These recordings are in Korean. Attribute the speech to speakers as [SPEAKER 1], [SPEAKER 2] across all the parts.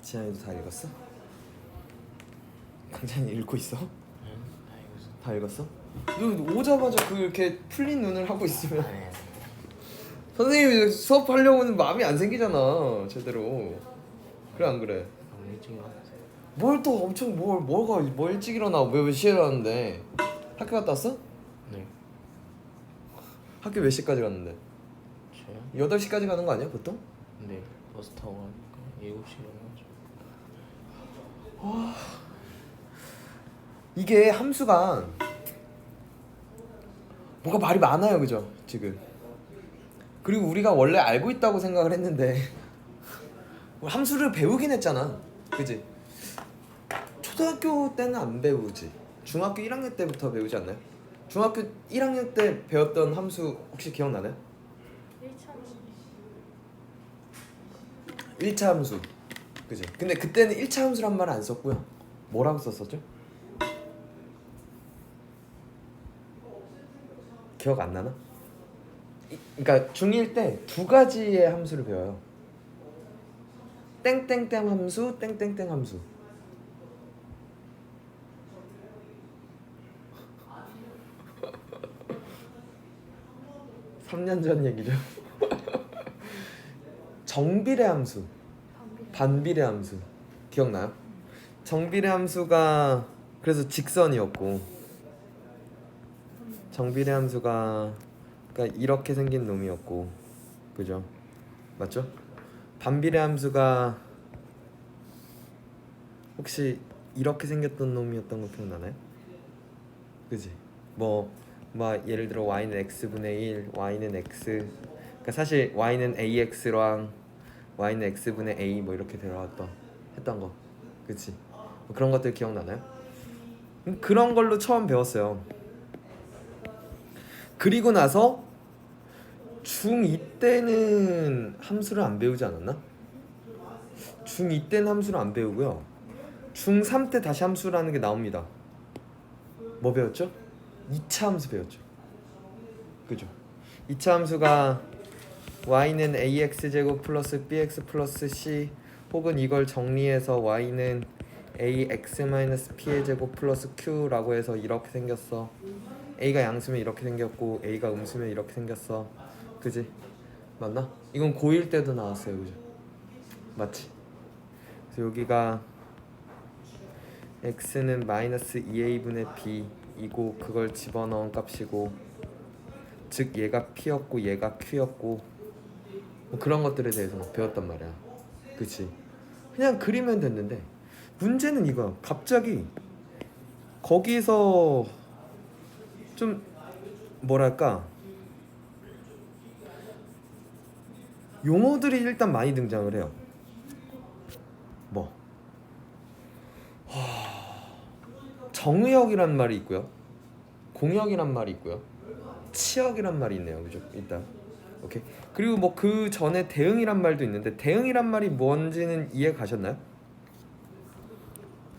[SPEAKER 1] 지한이도 다 읽었어? 강찬이 읽고 있어?
[SPEAKER 2] 응, 다 읽었어.
[SPEAKER 1] 다 읽었어? 너 오자마자 그렇게 풀린 눈을 하고 있으면
[SPEAKER 2] 아니.
[SPEAKER 1] 선생님이 수업하려고는 마음이 안 생기잖아 제대로. 그래 안 그래?
[SPEAKER 2] 너무 일찍 일어났어요.
[SPEAKER 1] 뭘 또 엄청 뭘 일찍 일어나. 왜 시에 일어났는데? 학교 갔다 왔어?
[SPEAKER 2] 네.
[SPEAKER 1] 학교 몇 시까지 갔는데?
[SPEAKER 2] 저요?
[SPEAKER 1] 8시까지 가는 거 아니야 보통?
[SPEAKER 2] 네. 버스 타고 가니까 7시 일어나가지고.
[SPEAKER 1] 이게 함수가 뭐가 말이 많아요 그죠 지금. 그리고 우리가 원래 알고 있다고 생각을 했는데 함수를 배우긴 했잖아 그지? 초등학교 때는 안 배우지. 중학교 1학년 때부터 배우지 않나요? 중학교 1학년 때 배웠던 함수 혹시 기억나나요? 1차 함수 그지? 근데 그때는 1차 함수란 말 안 썼고요. 뭐라고 썼었죠? 기억 안 나나? 그러니까 중1 때 두 가지의 함수를 배워요. 땡땡땡 함수, 땡땡땡 함수. (3년) 전 얘기죠. 정비례 함수, 반비례 함수 기억나요? 정비례 함수가 그래서 직선이었고, 정비례 함수가 그러니까 이렇게 생긴 놈이었고, 그죠? 맞죠? 반비례 함수가 혹시 이렇게 생겼던 놈이었던 거 기억나나요? 그지? 뭐 예를 들어 y는 x분의 1, y는 x, 그러니까 사실 y는 ax랑 y는 x분의 a 뭐 이렇게 들어갔던 했던 거, 그치? 뭐 그런 것들 기억나나요? 그런 걸로 처음 배웠어요. 그리고 나서 중2 때는 함수를 안 배우지 않았나? 중2 때는 함수를 안 배우고요. 중3 때 다시 함수라는 게 나옵니다. 뭐 배웠죠? 2차 함수 배웠죠. 그죠? 2차 함수가 y는 ax제곱 플러스 bx 플러스 c, 혹은 이걸 정리해서 y는 ax-p의 제곱 플러스 q라고 해서 이렇게 생겼어. a가 양수면 이렇게 생겼고 a가 음수면 이렇게 생겼어. 그지? 맞나? 이건 고1 때도 나왔어요. 그죠? 맞지? 그래서 여기가 x는 마이너스 2a분의 b이고 그걸 집어넣은 값이고, 즉 얘가 p였고 얘가 q였고, 뭐 그런 것들에 대해서 막 배웠단 말이야. 그치? 그냥 그리면 됐는데 문제는 이거야. 갑자기 거기서 좀 뭐랄까 용어들이 일단 많이 등장을 해요. 뭐 정의역이란 말이 있고요, 공역이란 말이 있고요, 치역이란 말이 있네요. 그죠? 일단 오케이. 그리고 뭐 그 전에 대응이란 말도 있는데, 대응이란 말이 뭔지는 이해 가셨나요?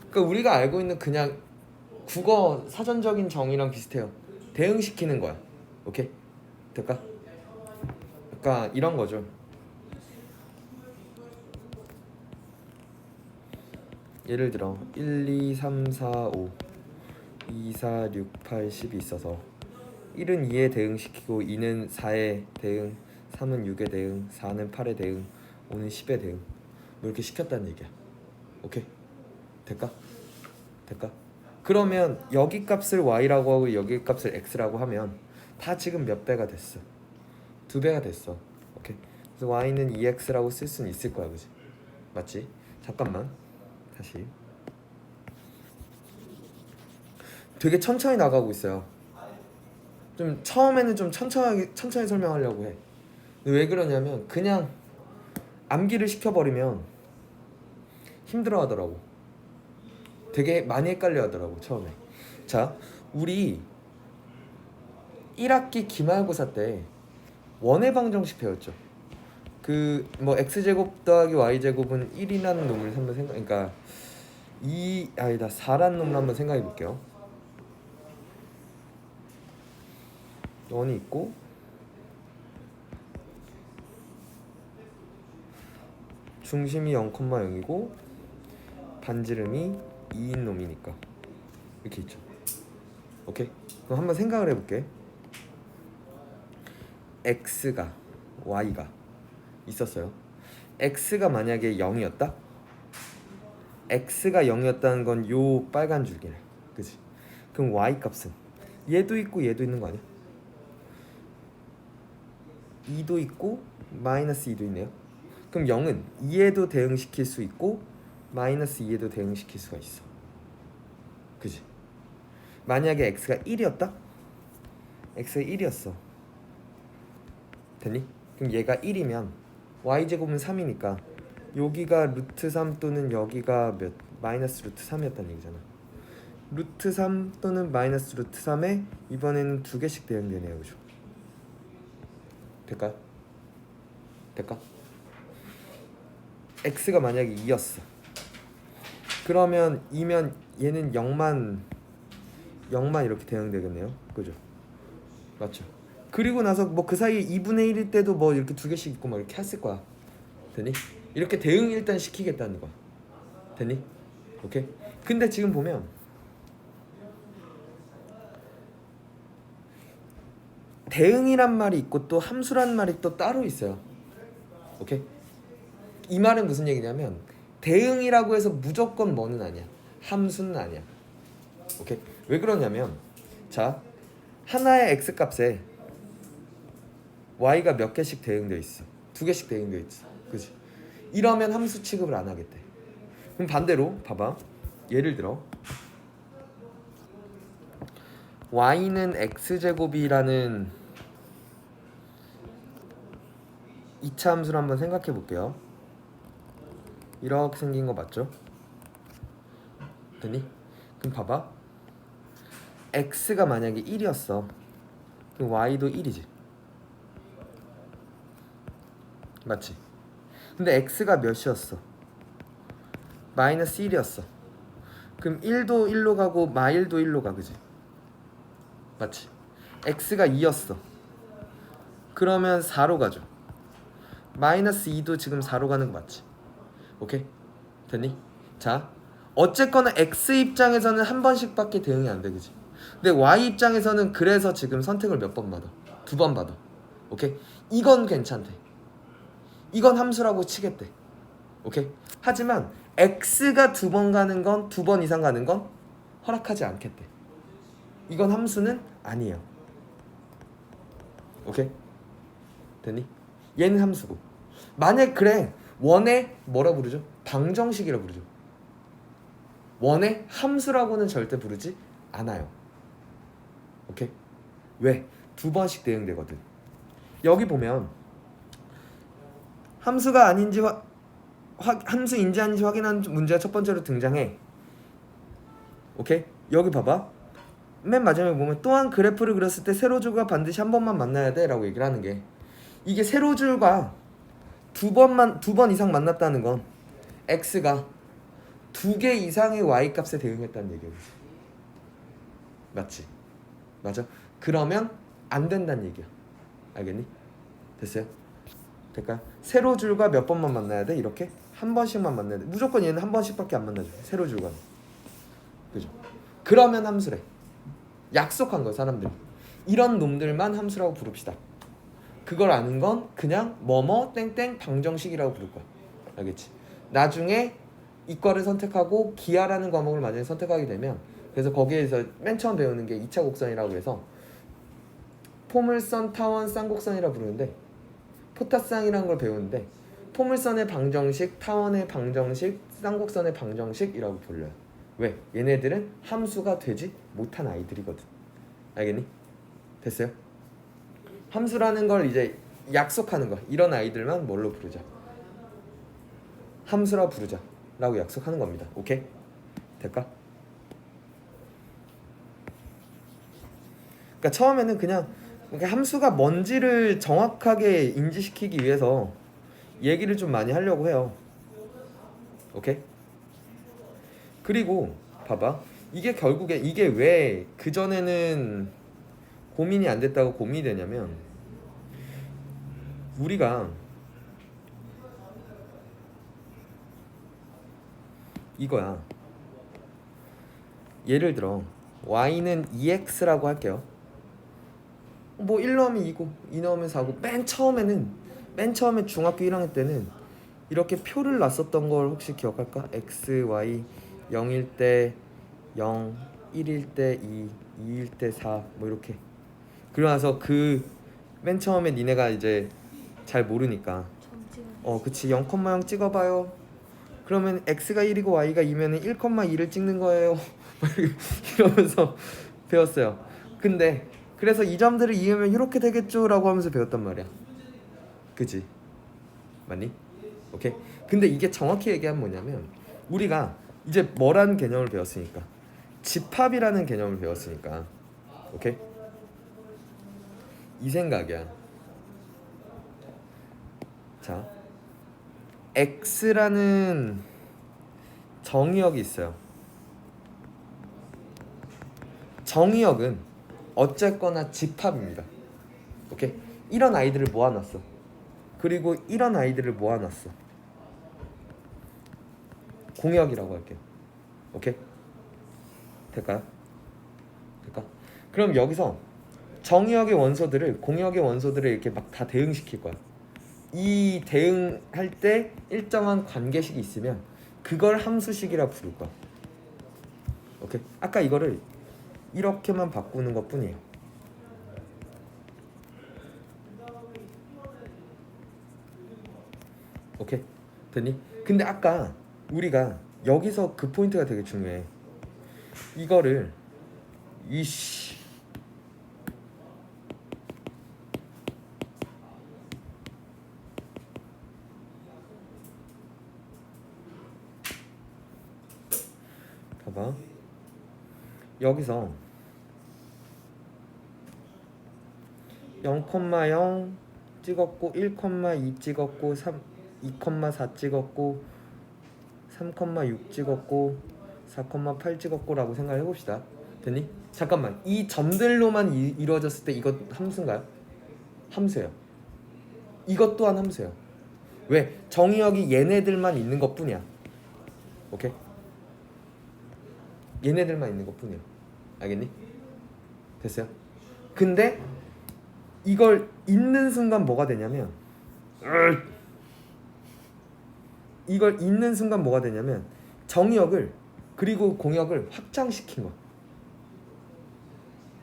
[SPEAKER 1] 그러니까 우리가 알고 있는 그냥 국어 사전적인 정의랑 비슷해요. 대응시키는 거야. 오케이? 될까? 그러니까 이런 거죠. 예를 들어 1, 2, 3, 4, 5 2, 4, 6, 8, 10이 있어서 1은 2에 대응시키고 2는 4에 대응, 3은 6에 대응, 4는 8에 대응, 5는 10에 대응, 뭐 이렇게 시켰다는 얘기야. 오케이? 될까? 그러면 여기 값을 y라고 하고 여기 값을 x라고 하면 다 지금 몇 배가 됐어? 2배가 됐어. 오케이? 그래서 y는 2x라고 쓸 수는 있을 거야. 그지? 맞지? 잠깐만 다시. 되게 천천히 나가고 있어요. 좀 처음에는 좀 천천히 설명하려고 해. 근데 왜 그러냐면 그냥 암기를 시켜버리면 힘들어 하더라고. 되게 많이 헷갈려 하더라고 처음에. 자, 우리 1학기 기말고사 때 원의 방정식 배웠죠. 그 뭐 x제곱 더하기 y제곱은 1이라는 놈을 한번 그러니까 4라는 놈을 한번 생각해 볼게요. 원이 있고 중심이 0,0이고 반지름이 2인 놈이니까 이렇게 있죠. 오케이? 그럼 한번 생각을 해볼게. x가 y가 있었어요. x가 만약에 0이었다? x가 0이었다는 건 요 빨간 줄기네. 그치? 그럼 y 값은 얘도 있고 얘도 있는 거 아니야? 2도 있고 마이너스 2도 있네요. 그럼 0은 2에도 대응시킬 수 있고 마이너스 2에도 대응시킬 수가 있어. 그치? 만약에 x가 1이었다? x가 1이었어. 됐니? 그럼 얘가 1이면 y제곱은 3이니까 여기가 루트 3 또는 여기가 몇? 마이너스 루트 3이었다는 얘기잖아. 루트 3 또는 마이너스 루트 3에 이번에는 두 개씩 대응되네요. 그죠? 될까요? 될까? x가 만약에 2였어. 그러면 2면 얘는 0만 이렇게 대응되겠네요. 그죠? 맞죠? 그리고 나서 뭐 그 사이에 2분의 1일 때도 뭐 이렇게 두 개씩 있고 막 이렇게 했을 거야. 되니? 이렇게 대응 일단 시키겠다는 거야. 되니? 오케이? 근데 지금 보면 대응이란 말이 있고 또 함수란 말이 또 따로 있어요. 오케이? 이 말은 무슨 얘기냐면 대응이라고 해서 무조건 뭐는 아니야. 함수는 아니야. 오케이? 왜 그러냐면 자, 하나의 x 값에 y가 몇 개씩 대응되어 있어. 두 개씩 대응되어 있어. 그치? 이러면 함수 취급을 안 하겠대. 그럼 반대로 봐봐. 예를 들어 y는 x제곱이라는 2차 함수를 한번 생각해 볼게요. 이렇게 생긴 거 맞죠? 됐니? 그럼 봐봐. x가 만약에 1이었어. 그럼 y도 1이지. 맞지? 근데 x가 몇이었어? 마이너스 1이었어. 그럼 1도 1로 가고 마일도 1로 가. 그지? 맞지? x가 2였어. 그러면 4로 가죠. 마이너스 2도 지금 4로 가는 거 맞지? 오케이? 됐니? 자, 어쨌거나 x 입장에서는 한 번씩밖에 대응이 안 돼. 그지? 근데 y 입장에서는 그래서 지금 선택을 몇 번 받아? 2번 받아. 오케이? 이건 괜찮대. 이건 함수라고 치겠대. 오케이? 하지만 x가 2번 가는 건 2번 이상 가는 건 허락하지 않겠대. 이건 함수는 아니에요. 오케이? 됐니? 얘는 함수고. 만약 그래 원의 뭐라 부르죠? 방정식이라 부르죠. 원의 함수라고는 절대 부르지 않아요. 오케이? 왜? 2번씩 대응되거든. 여기 보면 함수가 아닌지 함수인지 아닌지 확인하는 문제가 첫 번째로 등장해. 오케이? 여기 봐봐. 맨 마지막에 보면 또한 그래프를 그렸을 때 세로줄과 반드시 한 번만 만나야 돼 라고 얘기를 하는 게, 이게 세로줄과 두 번 이상 만났다는 건 x가 2개 이상의 y 값에 대응했다는 얘기야. 맞지? 맞아? 그러면 안 된다는 얘기야. 알겠니? 됐어요? 될까요? 세로줄과 몇 번만 만나야 돼? 이렇게 한 번씩만 만나야 돼. 무조건 얘는 한 번씩밖에 안 만나죠. 세로줄과는. 그죠? 그러면 함수래. 약속한 거야 사람들이. 이런 놈들만 함수라고 부릅시다. 그걸 아는 건 그냥 뭐뭐 땡땡 방정식이라고 부를 거야. 알겠지? 나중에 이과를 선택하고 기하라는 과목을 만약에 선택하게 되면, 그래서 거기에서 맨 처음 배우는 게 2차 곡선이라고 해서 포물선, 타원, 쌍곡선이라 부르는데, 포타쌍이라는 걸 배우는데 포물선의 방정식, 타원의 방정식, 쌍곡선의 방정식이라고 불려요. 왜? 얘네들은 함수가 되지 못한 아이들이거든. 알겠니? 됐어요? 함수라는 걸 이제 약속하는 거야. 이런 아이들만 뭘로 부르자? 함수라 부르자 라고 약속하는 겁니다. 오케이? 될까? 그러니까 처음에는 그냥 함수가 뭔지를 정확하게 인지시키기 위해서 얘기를 좀 많이 하려고 해요. 오케이? 그리고 봐봐. 이게 결국에 이게 왜 그전에는 고민이 안 됐다고 고민이 되냐면, 우리가 이거야. 예를 들어 y는 2x라고 할게요. 뭐 1 넣으면 2고 2 넣으면 4고 맨 처음에 중학교 1학년 때는 이렇게 표를 놨었던 걸 혹시 기억할까? x, y 0일 때 0, 1일 때 2, 2일 때 4 뭐 이렇게. 그러고 나서 그 맨 처음에 니네가 이제 잘 모르니까 그치 0,0 찍어봐요. 그러면 x가 1이고 y가 2면 1,2를 찍는 거예요. 이러면서 배웠어요. 근데 그래서 이 점들을 이으면 이렇게 되겠죠 라고 하면서 배웠단 말이야. 그치? 맞니? 오케이? 근데 이게 정확히 얘기하면 뭐냐면 우리가 이제 뭐라는 개념을 배웠으니까 집합이라는 개념을 배웠으니까 오케이? 이 생각이야. 자, x라는 정의역이 있어요. 정의역은 어쨌거나 집합입니다. 오케이? 이런 아이들을 모아놨어. 그리고 이런 아이들을 모아놨어. 공역이라고 할게요. 오케이? 될까요? 될까? 그럼 여기서 정의역의 원소들을 공역의 원소들을 이렇게 막 다 대응시킬 거야. 이 대응할 때 일정한 관계식이 있으면 그걸 함수식이라 부를 거야. 오케이? 아까 이거를 이렇게만 바꾸는 것 뿐이에요. 오케이? 됐니? 근데 아까 우리가 여기서 그 포인트가 되게 중요해. 이거를 이씨 봐봐. 여기서 0,0 찍었고 1,2 찍었고 2,4 찍었고 3,6 찍었고 4,8 찍었고 라고 생각을 해봅시다. 됐니? 잠깐만, 이 점들로만 이루어졌을 때 이것 함수인가요? 함수예요. 이것 또한 함수예요. 왜? 정의역이 얘네들만 있는 것 뿐이야. 오케이? 얘네들만 있는 것 뿐이야. 알겠니? 됐어요? 근데 이걸 잇는 순간 뭐가 되냐면 정의역을 그리고 공역을 확장시킨 거야.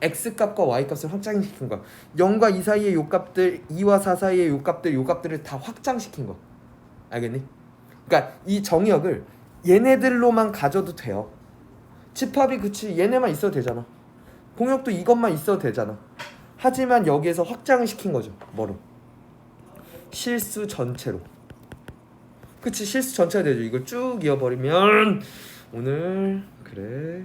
[SPEAKER 1] x값과 y값을 확장시킨 거야. 0과 2 사이의 요값들, 2와 4 사이의 요값들을 다 확장시킨 거야. 알겠니? 그러니까 이 정의역을 얘네들로만 가져도 돼요. 집합이 그치 얘네만 있어도 되잖아. 공역도 이것만 있어도 되잖아. 하지만 여기에서 확장을 시킨 거죠. 뭐로? 실수 전체로. 그치, 실수 전체가 되죠. 이걸 쭉 이어버리면 오늘 그래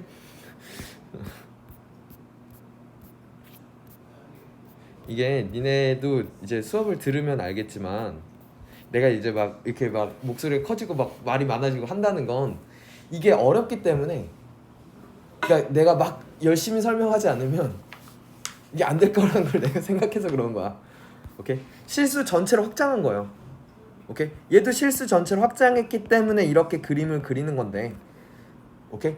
[SPEAKER 1] 이게 니네도 이제 수업을 들으면 알겠지만 내가 이제 막 이렇게 막 목소리가 커지고 막 말이 많아지고 한다는 건 이게 어렵기 때문에, 그러니까 내가 막 열심히 설명하지 않으면 이게 안 될 거라는 걸 내가 생각해서 그런 거야. 오케이? 실수 전체를 확장한 거예요. 오케이? 얘도 실수 전체를 확장했기 때문에 이렇게 그림을 그리는 건데, 오케이?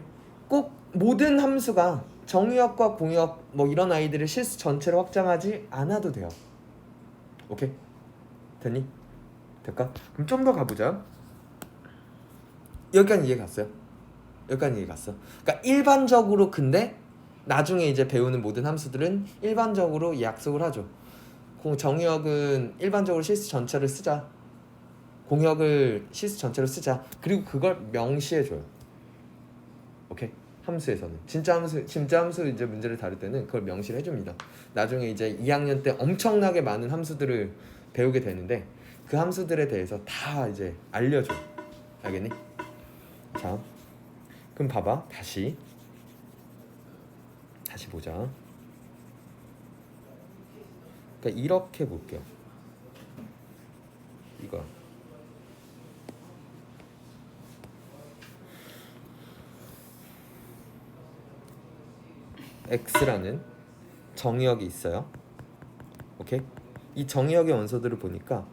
[SPEAKER 1] 꼭 모든 함수가 정의역과 공역 뭐 이런 아이들을 실수 전체를 확장하지 않아도 돼요. 오케이? 됐니? 될까? 그럼 좀 더 가보자. 여기까지 이해 갔어요? 여기까지 이해 갔어. 그러니까 일반적으로, 근데 나중에 이제 배우는 모든 함수들은 일반적으로 약속을 하죠. 정의역은 일반적으로 실수 전체를 쓰자. 공역을 실수 전체로 쓰자. 그리고 그걸 명시해줘요. 오케이? 함수에서는 진짜 함수 이제 문제를 다룰 때는 그걸 명시를 해줍니다. 나중에 이제 2학년 때 엄청나게 많은 함수들을 배우게 되는데 그 함수들에 대해서 다 이제 알려줘. 알겠니? 자, 그럼 봐봐. 다시 보자. 그러니까 이렇게 볼게요. 이거 x라는 정의역이 있어요. 오케이? 이 정의역의 원소들을 보니까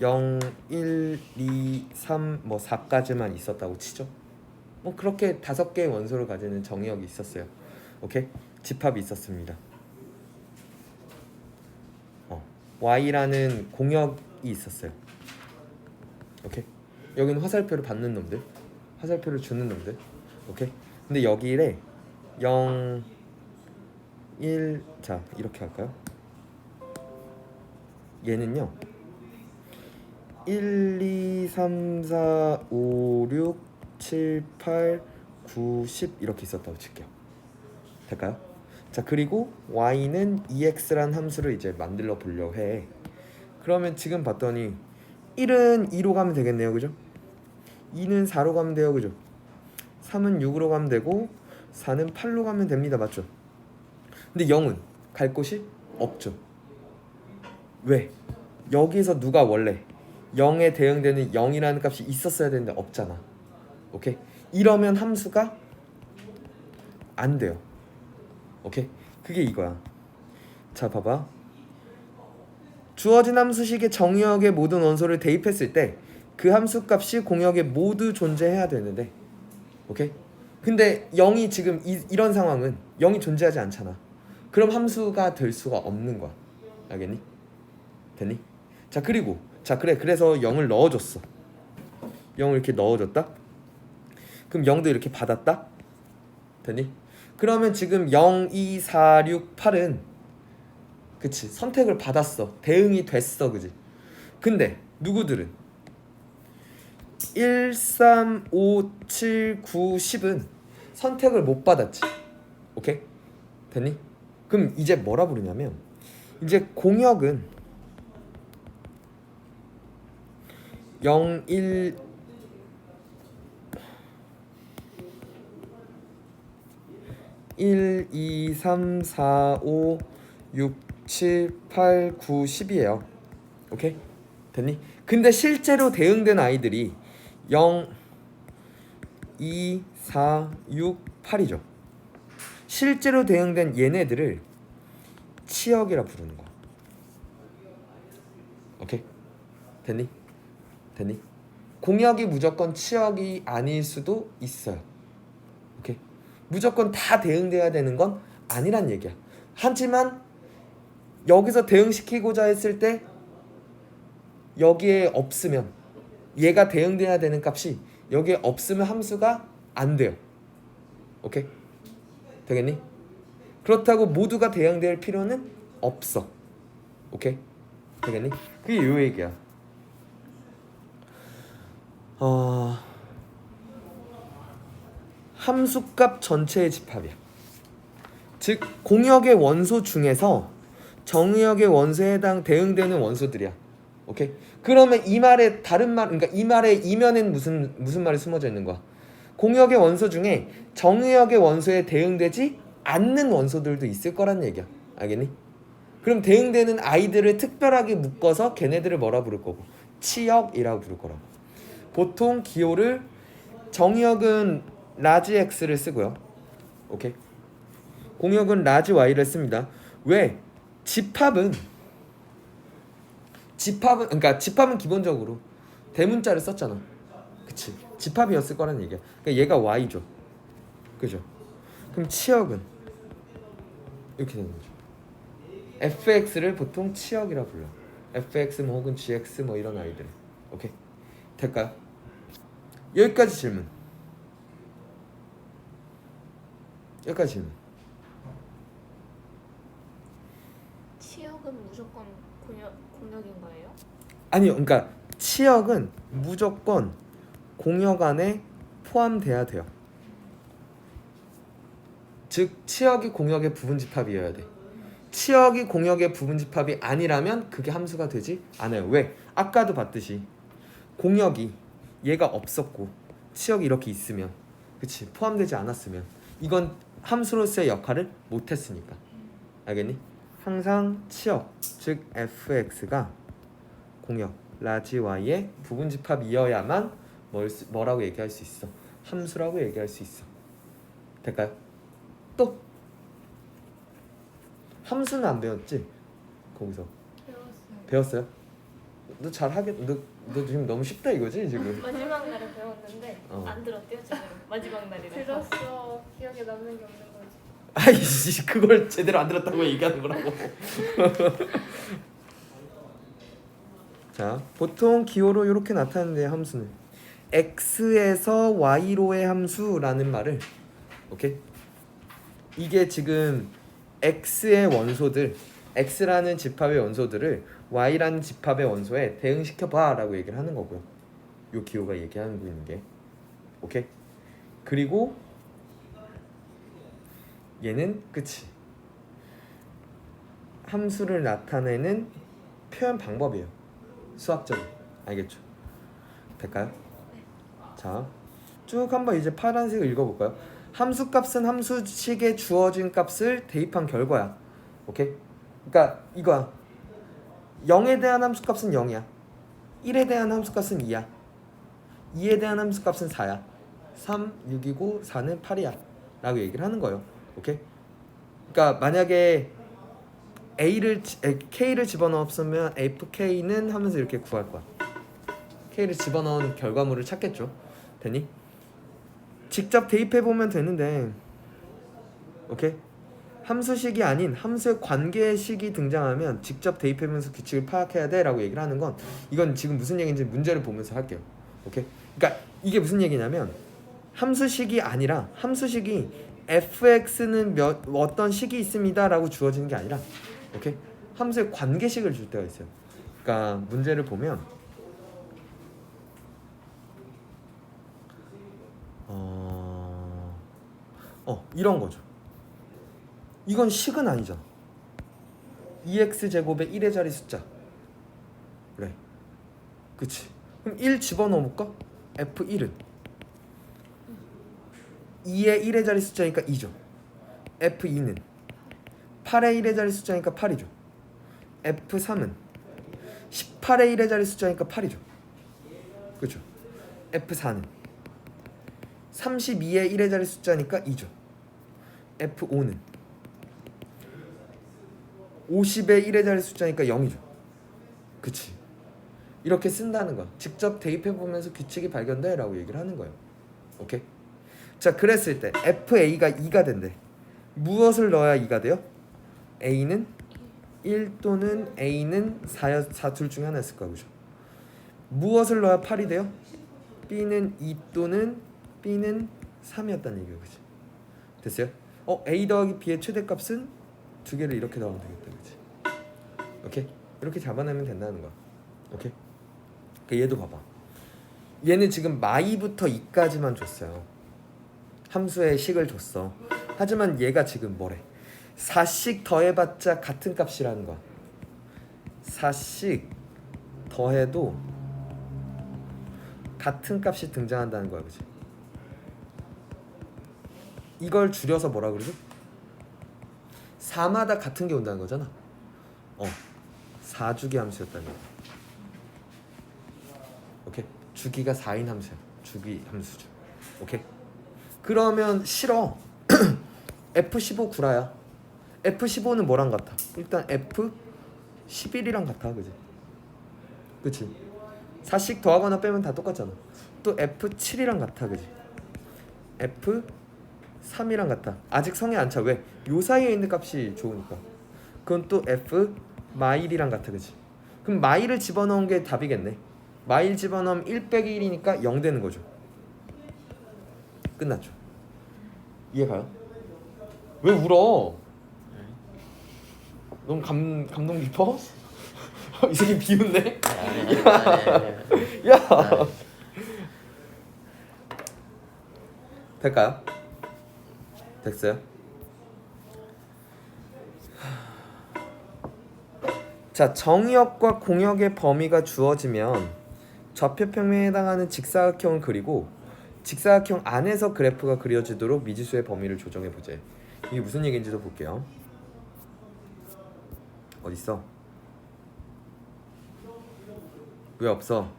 [SPEAKER 1] 0, 1, 2, 3, 뭐 4까지만 있었다고 치죠. 뭐 그렇게 5개의 원소를 가지는 정의역이 있었어요. 오케이? 집합이 있었습니다. Y라는 공역이 있었어요. 오케이? 여기는 화살표를 받는 놈들, 화살표를 주는 놈들. 오케이? 근데 여기에 0, 1, 자 이렇게 할까요? 얘는요 1, 2, 3, 4, 5, 6, 7, 8, 9, 10 이렇게 있었다고 칠게요. 될까요? 자 그리고 y는 ex라는 함수를 이제 만들어 보려고 해. 그러면 지금 봤더니 1은 2로 가면 되겠네요, 그죠? 2는 4로 가면 돼요, 그죠? 3은 6으로 가면 되고 4는 8로 가면 됩니다, 맞죠? 근데 0은 갈 곳이 없죠. 왜? 여기서 누가 원래 0에 대응되는 0이라는 값이 있었어야 되는데 없잖아. 오케이? 이러면 함수가 안 돼요. 오케이? 그게 이거야. 자 봐봐. 주어진 함수식의 정의역의 모든 원소를 대입했을 때 그 함수 값이 공역에 모두 존재해야 되는데, 오케이? 근데 0이 지금 이런 상황은 0이 존재하지 않잖아. 그럼 함수가 될 수가 없는 거야. 알겠니? 됐니? 자 그리고 자 그래 그래서 0을 넣어줬어. 0을 이렇게 넣어줬다. 그럼 0도 이렇게 받았다. 됐니? 그러면 지금 0, 2, 4, 6, 8은 그치 선택을 받았어. 대응이 됐어, 그지? 근데 누구들은 1, 3, 5, 7, 9, 10은 선택을 못 받았지. 오케이? 됐니? 그럼 이제 뭐라 부르냐면 이제 공역은 0, 1, 1, 2, 3, 4, 5, 6, 7, 8, 9, 10이에요. 오케이? 됐니? 근데 실제로 대응된 아이들이 0, 2, 4, 6, 8이죠. 실제로 대응된 얘네들을 치역이라 부르는 거야. 오케이? 됐니? 됐니? 공역이 무조건 치역이 아닐 수도 있어요. 오케이? 무조건 다 대응돼야 되는 건 아니란 얘기야. 하지만 여기서 대응시키고자 했을 때 여기에 없으면 얘가 대응돼야 되는 값이 여기에 없으면 함수가 안 돼요. 오케이? 되겠니? 그렇다고 모두가 대응될 필요는 없어. 오케이? 되겠니? 그게 요 얘기야. 함수값 전체의 집합이야. 즉 공역의 원소 중에서 정의역의 원소에 해당 대응되는 원소들이야. 오케이? 그러면 이 말의 다른 말, 그러니까 이 말의 이면엔 무슨 말이 숨어져 있는 거야? 공역의 원소 중에 정의역의 원소에 대응되지 않는 원소들도 있을 거란 얘기야. 알겠니? 그럼 대응되는 아이들을 특별하게 묶어서 걔네들을 뭐라 부를 거고? 치역이라고 부를 거라고. 보통 기호를 정의역은 라지 x를 쓰고요. 오케이? 공역은 라지 y를 씁니다. 왜? 집합은 그러니까 집합은 기본적으로 대문자를 썼잖아. 그치? 집합이었을 거란 얘기야. 그러니까 얘가 y죠. 그죠? 그럼 치역은 이렇게 되는 거죠. fx를 보통 치역이라 불러. fx 뭐 혹은 gx 뭐 이런 아이들. 오케이? 될까요? 여기까지 질문. 여기까지 질문.
[SPEAKER 3] 치역은 무조건 공역인 거예요?
[SPEAKER 1] 아니요, 그러니까 치역은 무조건 공역 안에 포함돼야 돼요. 즉 치역이 공역의 부분집합이어야 돼. 치역이 공역의 부분집합이 아니라면 그게 함수가 되지 않아요. 왜? 아까도 봤듯이 공역이 얘가 없었고 치역이 이렇게 있으면, 그치? 포함되지 않았으면 이건 함수로서의 역할을 못했으니까. 알겠니? 항상 치역, 즉 fx가 공역 라지 y의 부분집합이어야만 뭐라고 얘기할 수 있어? 함수라고 얘기할 수 있어. 될까요? 또 함수는 안 배웠지? 거기서
[SPEAKER 3] 배웠어요.
[SPEAKER 1] 배웠어요? 너 잘하겠. 너 지금 너무 쉽다 이거지 지금.
[SPEAKER 3] 마지막 날에 배웠는데
[SPEAKER 1] 어.
[SPEAKER 3] 안 들었대요 지금. 마지막 날이라서.
[SPEAKER 4] 들었어. 기억에 남는 게 없는 거지.
[SPEAKER 1] 아이씨 그걸 제대로 안 들었다고 얘기하는 거라고. 자 보통 기호로 이렇게 나타내는데 함수는 x에서 y로의 함수라는 말을 오케이 이게 지금 x의 원소들 x라는 집합의 원소들을 y라는 집합의 원소에 대응시켜 봐라고 얘기를 하는 거고요. 요 기호가 얘기하는 거 있는 게 오케이 그리고 얘는 끝이 함수를 나타내는 표현 방법이에요. 수학적인 알겠죠? 될까요? 자, 쭉 한번 이제 파란색을 읽어볼까요? 함수값은 함수식에 주어진 값을 대입한 결과야. 오케이? 그러니까 이거야. 0에 대한 함수값은 0이야. 1에 대한 함수값은 2야. 2에 대한 함수값은 4야. 3, 6이고 4는 8이야. 라고 얘기를 하는 거예요. 오케이? 그러니까 만약에 K를 집어넣었으면 FK는 하면서 이렇게 구할 거야. K를 집어넣은 결과물을 찾겠죠. 되니? 직접 대입해보면 되는데 오케이? 함수식이 아닌 함수의 관계식이 등장하면 직접 대입하면서 규칙을 파악해야 돼 라고 얘기를 하는 건 이건 지금 무슨 얘기인지 문제를 보면서 할게요. 오케이? 그러니까 이게 무슨 얘기냐면 함수식이 아니라 함수식이 fx는 어떤 식이 있습니다 라고 주어지는 게 아니라 오케이? 함수의 관계식을 줄 때가 있어요. 그러니까 문제를 보면 이런 거죠. 이건 식은 아니잖아. 2x제곱에 1의 자리 숫자 그래 그치 그럼 1 집어넣어볼까? f1은 2의 1의 자리 숫자니까 2죠. f2는 8의 1의 자리 숫자니까 8이죠. f3은 18의 1의 자리 숫자니까 8이죠. 그죠? f4는 32의 1의 자리 숫자니까 2죠. f5는 50의 1의 자리 숫자니까 0이죠. 그치? 이렇게 쓴다는 거야. 직접 대입해보면서 규칙이 발견돼 라고 얘기를 하는 거예요. 오케이? 자 그랬을 때 FA가 2가 된대. 무엇을 넣어야 2가 돼요? A는 1 또는 A는 4 둘 중에 하나였을 거야. 그죠? 무엇을 넣어야 8이 돼요? B는 2 또는 B는 3이었다는 얘기예요. 그치? 됐어요? A 더하기 B의 최대값은 두 개를 이렇게 넣으면 되겠다. 그치? 오케이? 이렇게 잡아내면 된다는 거야. 오케이? 그러니까 얘도 봐봐. 얘는 지금 마이부터 2까지만 줬어요. 함수의 식을 줬어. 하지만 얘가 지금 뭐래? 4씩 더해봤자 같은 값이라는 거야. 4씩 더해도 같은 값이 등장한다는 거야. 그치? 이걸 줄여서 뭐라 그러죠? 4마다 같은 게 온다는 거잖아. 4주기 함수였다는 거야. 오케이? 주기가 4인 함수야. 주기 함수죠. 오케이? 그러면 싫어. F15 구라야. F15는 뭐랑 같아? 일단 F11이랑 같아. 그지? 그치? 4씩 더하거나 빼면 다 똑같잖아. 또 F7이랑 같아. 그지? F3이랑 같아. 아직 성에 안 차. 왜? 요 사이에 있는 값이 좋으니까. 그건 또 F 마일이랑 같아. 그지? 그럼 마일을 집어넣은 게 답이겠네. 마일 집어넣으면 1 빼기 1이니까 0 되는 거죠. 끝났죠. 이해가요? 왜 울어? 너무 감동 깊어? 이 새끼 비웃네? 야! 될까요? 됐어요? 자, 정의역과 공역의 범위가 주어지면 좌표평면에 해당하는 직사각형을 그리고 직사각형 안에서 그래프가 그려지도록 미지수의 범위를 조정해보자. 이게 무슨 얘기인지도 볼게요. 어딨어? 왜 없어?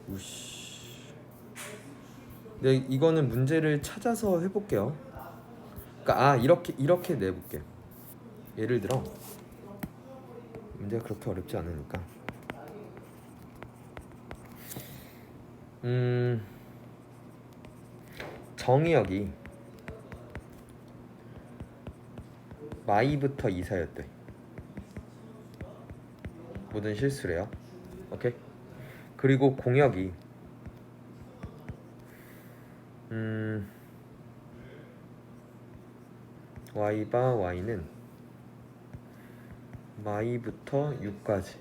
[SPEAKER 1] 우씨. 네, 이거는 문제를 찾아서 해볼게요. 그러니까 이렇게 내볼게. 예를 들어 문제가 그렇게 어렵지 않으니까. 정의역이 마이부터 이사였대. 모든 실수래요. 오케이. 그리고 공역이 y바 y는 마이부터 6까지.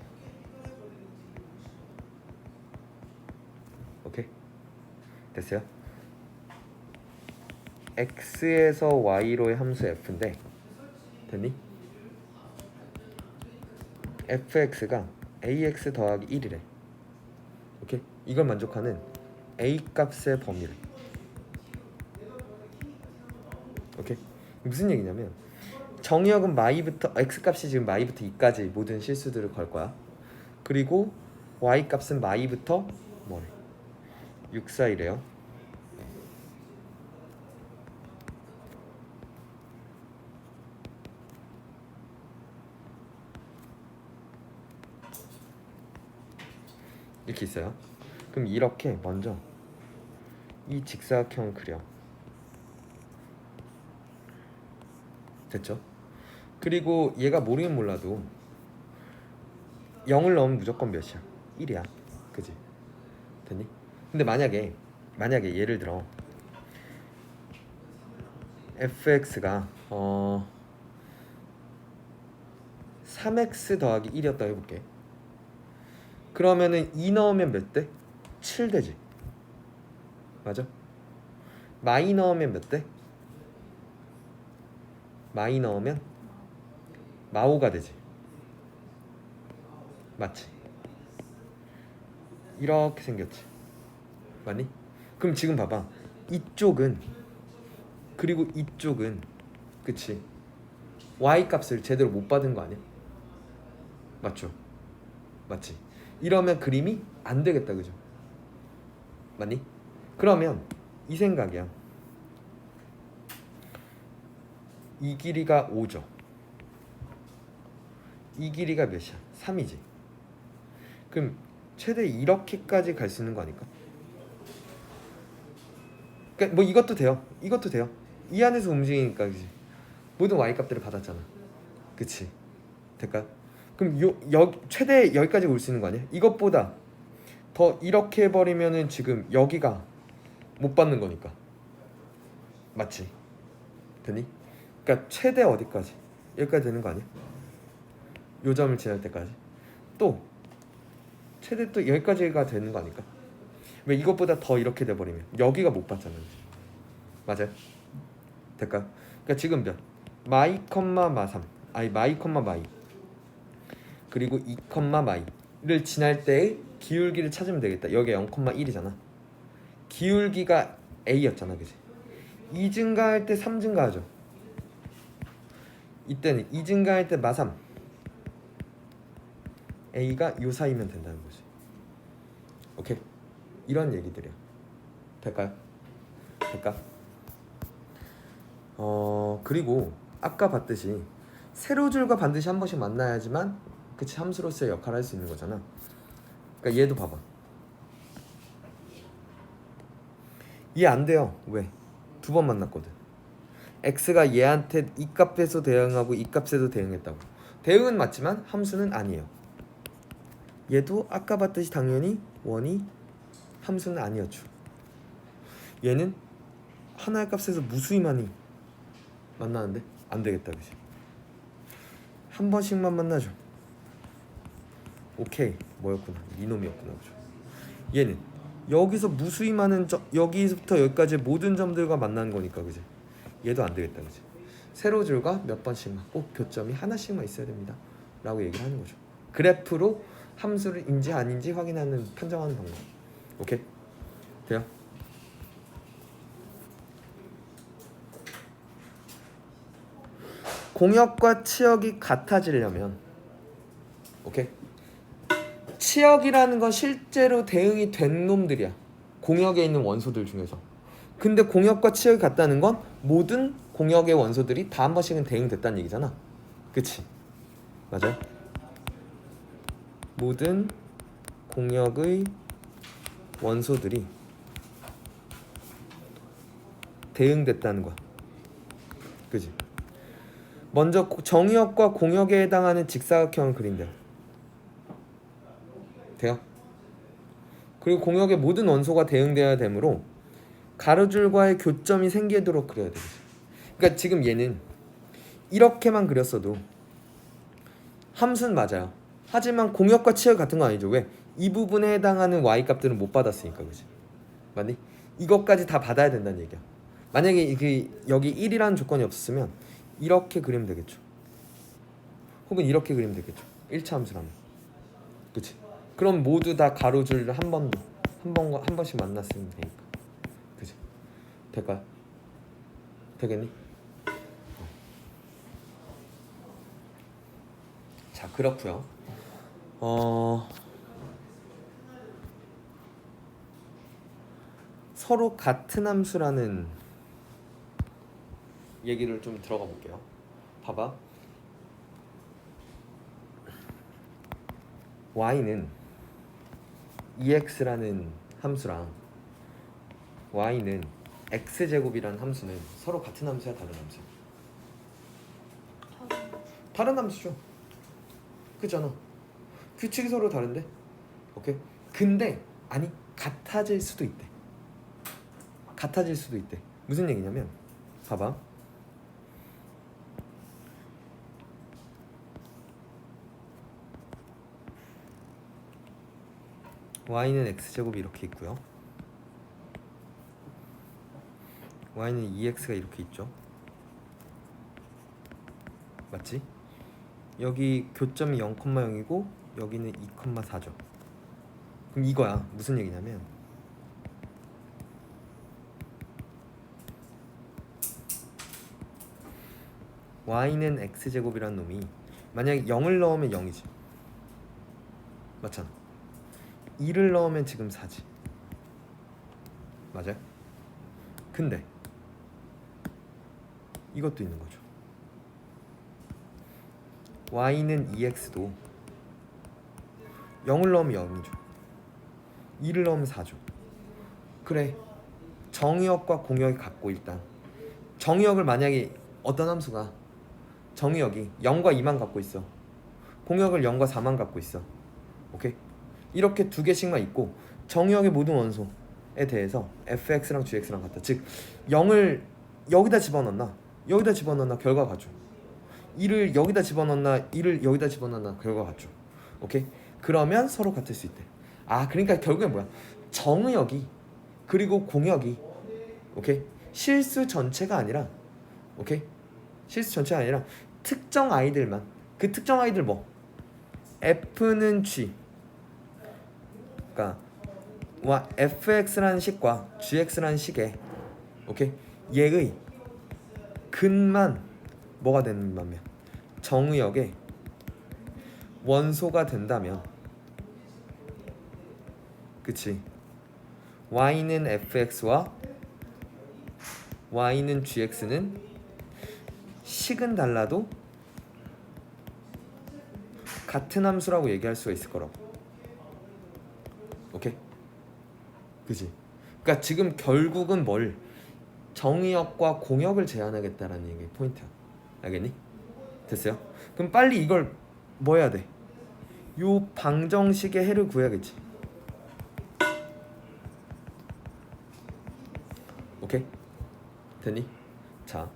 [SPEAKER 1] 오케이. 됐어요? x에서 y로의 함수 f인데 됐니? fx가 ax 더하기 1이래. 오케이? 이걸 만족하는 a 값의 범위래. 오케이? 무슨 얘기냐면 정의역은 마이부터 x 값이 지금 마이부터 2까지 모든 실수들을 걸 거야. 그리고 y 값은 마이부터 뭐래? 6 사이래요. 이렇게 있어요. 그럼 이렇게 먼저 이 직사각형을 그려. 됐죠? 그리고 얘가 모르긴 몰라도 0을 넣으면 무조건 몇이야? 1이야. 그지? 됐니? 근데 만약에 예를 들어 fx가 3x 더하기 1이었다 해볼게. 그러면은 2 넣으면 몇 대? 7 되지. 맞아? 마이 넣으면 몇 대? 마이 넣으면 마오가 되지. 맞지? 이렇게 생겼지. 맞니? 그럼 지금 봐봐. 이쪽은 그리고 이쪽은 그치? y 값을 제대로 못 받은 거 아니야? 맞죠? 맞지? 이러면 그림이 안 되겠다, 그죠? 맞니? 그러면 이 생각이야. 이 길이가 5죠. 이 길이가 몇이야? 3이지. 그럼 최대 이렇게까지 갈 수 있는 거 아닐까? 그러니까 뭐 이것도 돼요. 이것도 돼요. 이 안에서 움직이니까 그지? 모든 y 값들을 받았잖아. 그치? 될까? 그럼 최대 여기까지 올 수 있는 거 아니야? 이것보다 더 이렇게 해버리면은 지금 여기가 못 받는 거니까. 맞지? 되니? 그러니까 최대 어디까지? 여기까지 되는 거 아니야? 요 점을 지날 때까지. 또 최대 또 여기까지가 되는 거 아닐까? 왜 이것보다 더 이렇게 돼버리면 여기가 못 받잖아. 맞아요? 될까? 그러니까 지금 몇? 마이, 마3 아니 마이, 마이 그리고 2, 마이를 지날 때의 기울기를 찾으면 되겠다. 여기가 0,1이잖아. 기울기가 a였잖아, 그지? 2 증가할 때 3 증가하죠. 이때는 2 증가할 때 마3 a가 요 사이면 된다는 거지. 오케이? 이런 얘기들이야. 될까요? 될까? 그리고 아까 봤듯이 세로줄과 반드시 한 번씩 만나야지만 그치 함수로서의 역할을 할 수 있는 거잖아. 그러니까 얘도 봐봐. 얘 안 돼요. 왜? 2번 만났거든. x가 얘한테 이 값에서 대응하고 이 값에도 대응했다고. 대응은 맞지만 함수는 아니에요. 얘도 아까 봤듯이 당연히 원이 함수는 아니었죠. 얘는 하나의 값에서 무수히 많이 만나는데 안 되겠다, 그지? 한 번씩만 만나죠. 오케이, 뭐였구나, 이놈이었구나, 그죠? 얘는 여기서 무수히 많은 여기서부터 여기까지 모든 점들과 만나는 거니까, 그지? 얘도 안 되겠다, 그지? 세로줄과 몇 번씩만, 꼭 교점이 하나씩만 있어야 됩니다 라고 얘기를 하는 거죠. 그래프로 함수를 인지 아닌지 확인하는, 판정하는 방법. 오케이? 돼요? 공역과 치역이 같아지려면, 오케이? 치역이라는 건 실제로 대응이 된 놈들이야. 공역에 있는 원소들 중에서. 근데 공역과 치역이 같다는 건 모든 공역의 원소들이 다 한 번씩은 대응됐다는 얘기잖아. 그치? 맞아요? 모든 공역의 원소들이 대응됐다는 거야. 그지? 먼저 정의역과 공역에 해당하는 직사각형을 그린대요. 돼요? 그리고 공역의 모든 원소가 대응되어야 되므로 가로줄과의 교점이 생기도록 그려야 되지. 그러니까 지금 얘는 이렇게만 그렸어도 함수는 맞아요. 하지만 공역과 치역 같은 거 아니죠. 왜? 이 부분에 해당하는 y 값들은 못 받았으니까. 그지? 맞니? 이것까지 다 받아야 된다는 얘기야. 만약에 여기 1이라는 조건이 없었으면 이렇게 그리면 되겠죠. 혹은 이렇게 그리면 되겠죠. 1차 함수라면. 그치? 그럼 모두 다 가로줄 한 번씩 만났으면 되니까. 그치? 될까요? 되겠니? 자, 그렇고요. 서로 같은 함수라는 얘기를 좀 들어가 볼게요. 봐봐. y는 ex라는 함수랑 y는 x제곱이라는 함수는 서로 같은 함수야, 다른 함수야? 다른 함수죠. 그잖아. 규칙이 서로 다른데? 오케이? 근데 아니, 같아질 수도 있대. 같아질 수도 있대. 무슨 얘기냐면 봐봐. y는 x제곱이 이렇게 있고요. y는 2x가 이렇게 있죠. 맞지? 여기 교점이 0,0이고 여기는 2,4죠. 그럼 이거야. 무슨 얘기냐면 y는 x제곱이라는 놈이 만약에 0을 넣으면 0이지. 맞잖아. 2를 넣으면 지금 4지. 맞아요? 근데 이것도 있는 거죠. y는 2x도 0을 넣으면 0이죠. 2를 넣으면 4죠. 그래. 정의역과 공역이 같고 일단 정의역을 만약에 어떤 함수가 정의역이 0과 2만 갖고 있어. 공역을 0과 4만 갖고 있어. 오케이? 이렇게 두 개씩만 있고 정의역의 모든 원소에 대해서 fx랑 gx랑 같다. 즉 0을 여기다 집어넣나 여기다 집어넣나 결과 같죠. 2를 여기다 집어넣나 2를 여기다 집어넣나 결과 같죠. 오케이? 그러면 서로 같을 수 있대. 아, 그러니까 결국엔 뭐야? 정의역이 그리고 공역이 오케이? 실수 전체가 아니라 오케이? 실수 전체가 아니라 특정 아이들만. 그 특정 아이들 뭐? f는 g 그러니까 fx라는 식과 gx라는 식에 오케이? 얘의 근만 뭐가 된다면 정의역의 원소가 된다면 그치? y는 fx와 y는 gx는 식은 달라도 같은 함수라고 얘기할 수가 있을 거라고. 오케이? 그치? 그러니까 지금 결국은 뭘? 정의역과 공역을 제한하겠다라는 얘기 포인트야. 알겠니? 됐어요? 그럼 빨리 이걸 뭐 해야 돼? 요 방정식의 해를 구해야겠지. 오케이? 됐니? 자,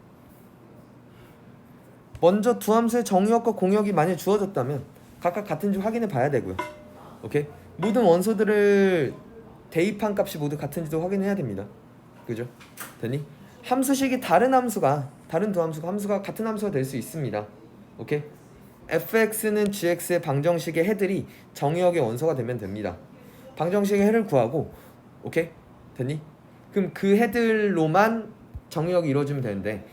[SPEAKER 1] 먼저 두 함수의 정의역과 공역이 만약 주어졌다면 각각 같은지 확인해 봐야 되고요. 오케이? 모든 원소들을 대입한 값이 모두 같은지도 확인해야 됩니다. 그죠? 됐니? 함수식이 다른 두 함수가 같은 함수가 될 수 있습니다. 오케이? fx는 gx의 방정식의 해들이 정의역의 원소가 되면 됩니다. 방정식의 해를 구하고 오케이? 됐니? 그럼 그 해들로만 정의역이 이루어지면 되는데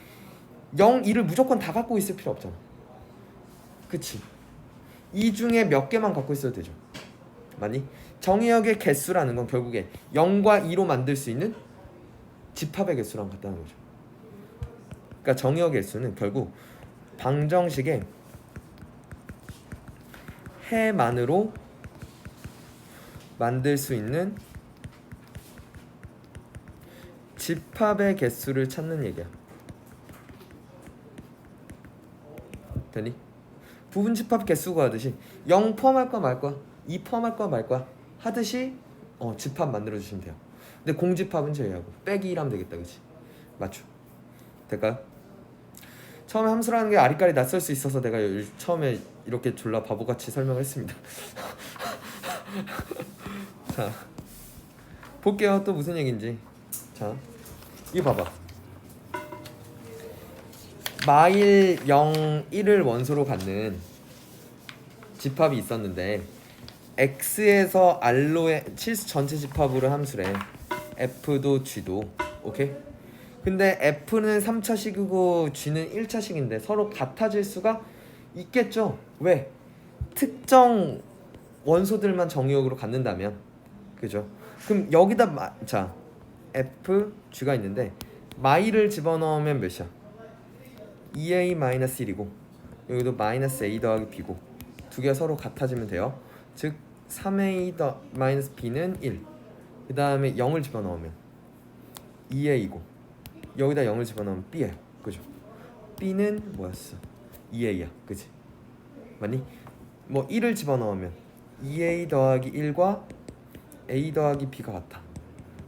[SPEAKER 1] 0, 2를 무조건 다 갖고 있을 필요 없잖아. 그치? 이 중에 몇 개만 갖고 있어도 되죠. 맞니? 정의역의 개수라는 건 결국에 0과 2로 만들 수 있는 집합의 개수랑 같다는 거죠. 그러니까 정의역의 개수는 결국 방정식의 해만으로 만들 수 있는 집합의 개수를 찾는 얘기야. 되니? 부분 집합 개수 구하듯이 0 포함할 거야 말 거야? 2 포함할 거야 말 거야? 하듯이 집합 만들어 주시면 돼요. 근데 공집합은 제외하고 빼기 1하면 되겠다, 그치? 맞죠? 될까요? 처음에 함수라는 게 아리까리 낯설 수 있어서 내가 처음에 이렇게 졸라 바보같이 설명했습니다. 자, 볼게요. 또 무슨 얘기인지. 자, 이거 봐봐. 마일 0, 1을 원소로 갖는 집합이 있었는데 x에서 r로의 실수 전체 집합으로 함수래. f도 g도. 오케이? 근데 f는 3차식이고 g는 1차식인데 서로 같아질 수가 있겠죠? 왜? 특정 원소들만 정의역으로 갖는다면. 그죠? 그럼 여기다 자, f, g가 있는데 마이를 집어넣으면 몇이야? 2a-1이고 여기도 마이너스 a 더하기 b고 두 개가 서로 같아지면 돼요. 즉 3a 마이너스 b는 1. 그 다음에 0을 집어넣으면 2a이고 여기다 0을 집어넣으면 b예요. 그죠? b는 뭐였어? 2a야. 그지? 맞니? 뭐 1을 집어넣으면 2a 더하기 1과 a 더하기 b가 같아.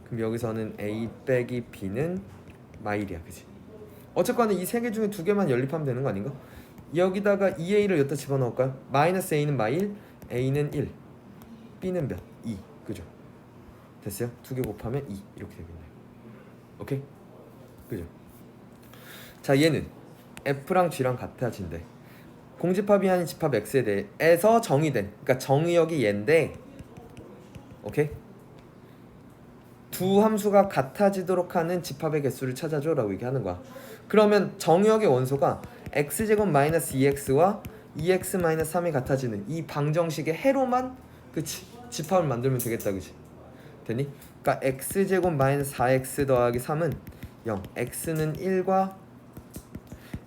[SPEAKER 1] 그럼 여기서는 a 빼기 b는 마일이야. 그지? 어쨌거나 이 세 개 중에 두 개만 연립하면 되는 거 아닌가? 여기다가 2a를 여기다 집어넣을까요? 마이너스 a는 마일, a는 1, b는 몇? 2. 그죠? 됐어요? 두 개 곱하면 2 이렇게 되겠네요. 오케이? 그죠? 자, 얘는 f랑 g랑 같아진대. 공집합이 아닌 집합 x에 대해서 정의된, 그러니까 정의역이 얘인데, 오케이? 두 함수가 같아지도록 하는 집합의 개수를 찾아줘 라고 얘기하는 거야. 그러면 정의역의 원소가 x제곱 마이너스 2x와 2x 마이너스 3이 같아지는 이 방정식의 해로만, 그치? 집합을 만들면 되겠다, 그치? 되니? 그러니까 x제곱 마이너스 4x 더하기 3은 0, x는 1과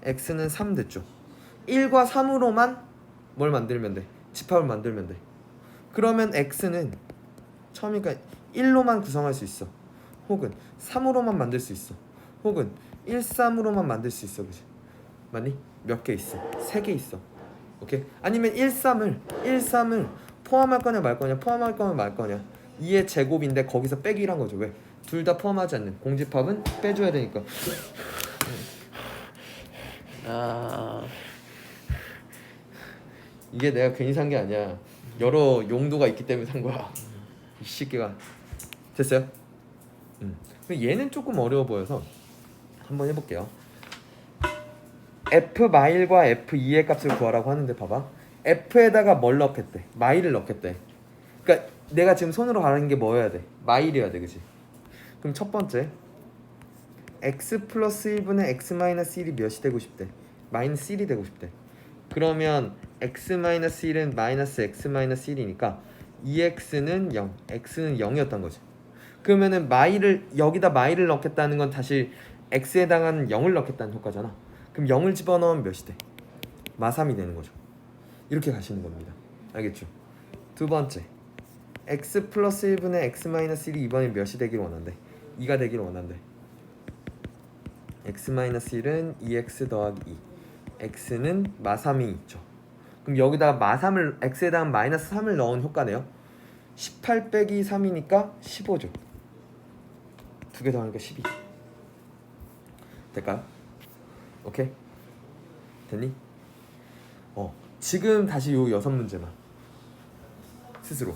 [SPEAKER 1] x는 3 됐죠? 1과 3으로만 뭘 만들면 돼? 집합을 만들면 돼. 그러면 x는 처음이니까 1로만 구성할 수 있어. 혹은 3으로만 만들 수 있어. 혹은 1, 3으로만 만들 수 있어. 그치? 맞니? 몇 개 있어? 3개 있어. 오케이? 아니면 1, 3을 포함할 거냐 말 거냐, 포함할 거냐 말 거냐. 2의 제곱인데 거기서 빼기란 거죠. 왜? 둘 다 포함하지 않는 공집합은 빼줘야 되니까. 이게 내가 괜히 산 게 아니야. 여러 용도가 있기 때문에 산 거야. 이 새끼가. 됐어요? 얘는 조금 어려워 보여서 한번 해볼게요. f 마일과 f 2의 값을 구하라고 하는데 봐봐. f에다가 뭘 넣겠대? 마일을 넣겠대. 그러니까 내가 지금 손으로 가는 게 뭐여야 돼? 마일이어야 돼, 그치? 그럼 첫 번째 x 플러스 1분의 x 마이너스 1이 몇이 되고 싶대? 마이너스 1이 되고 싶대. 그러면 x 마이너스 1은 마이너스 x 마이너스 1이니까 2x는 0, x는 0이었던 거지. 그러면은 여기다 마일을 넣겠다는 건 다시 x에 해당하는 0을 넣겠다는 효과잖아. 그럼 0을 집어넣으면 몇이 돼? 마3이 되는 거죠. 이렇게 가시는 겁니다. 알겠죠? 두 번째, x 플러스 1분의 x 마이너스 1이 이번에 몇이 되기를 원한대? 2가 되기를 원한대. x 마이너스 1은 2x 더하기 2, x는 마3이 있죠. 그럼 여기다가 마3을 x에 해당한 마이너스 3을 넣은 효과네요. 18 빼기 3이니까 15죠. 두 개 더하니까 12. 될까요? 오케이? 됐니? 지금 다시 요 6문제만 스스로